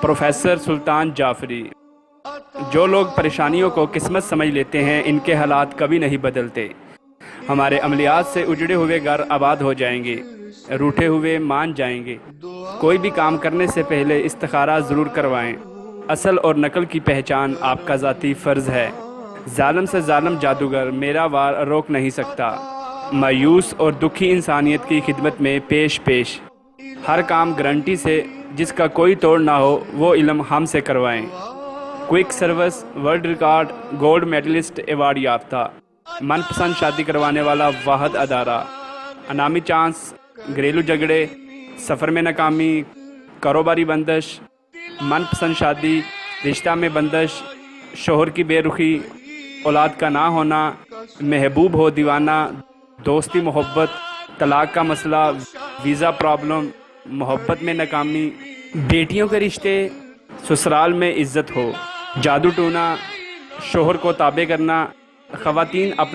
Professor سلطان جعفری۔ جو لوگ پریشانیوں کو قسمت سمجھ لیتے ہیں ان کے حالات کبھی نہیں بدلتے۔ ہمارے عملیات سے اجڑے ہوئے گھر آباد ہو جائیں گے، روٹھے ہوئے مان جائیں گے۔ کوئی بھی کام کرنے سے پہلے استخارہ ضرور کروائیں۔ اصل اور نقل کی پہچان آپ کا ذاتی فرض ہے۔ ظالم سے ظالم جادوگر میرا وار روک نہیں سکتا۔ مایوس اور دکھی انسانیت کی خدمت میں پیش پیش۔ ہر کام گارنٹی سے، جس کا کوئی توڑ نہ ہو وہ علم ہم سے کروائیں۔ Quick service world record gold medalist award یافتہ، من پسند شادی کروانے والا واحد ادارہ۔ انعامی چانس، گھریلو جھگڑے، سفر میں ناکامی، کاروباری بندش، من پسند شادی، رشتہ میں بندش، شوہر کی بے رخی، اولاد کا نہ ہونا، محبوب ہو دیوانہ، دوستی محبت، طلاق کا مسئلہ، ویزا پرابلم، محبت میں ناکامی، بیٹیوں کے رشتے، سسرال میں عزت ہو، جادو ٹونا، شوہر کو تابع کرنا، خواتین